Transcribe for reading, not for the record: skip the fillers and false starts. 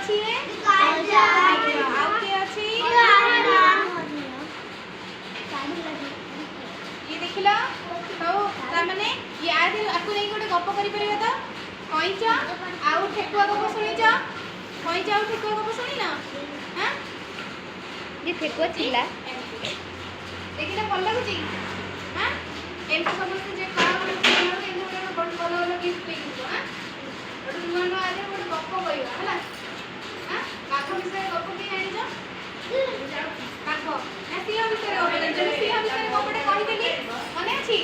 ଅଛି ଏ ଆଉ କିଏ ଅଛି ये देखिल हौ ताने याद आपको नहीं गोटे गप करि परिबा त कइच आउ ठेकुआ गप सुनिच कइच आउ ठेकुआ गप सुनी ना हां ये ठेकुआ थिला देखिले भल लागुची हां एम समस्त जे करा बोल एम बड़ भल भल गिफ्ट देइबो हां बड़ नुआ नुआ आजे बड़ गप कइबा हला हां काठ विषय गप के जानिच काठ ना सिंह विषय गप जानिच सिंह विषय गपटे कहि देली मने अछि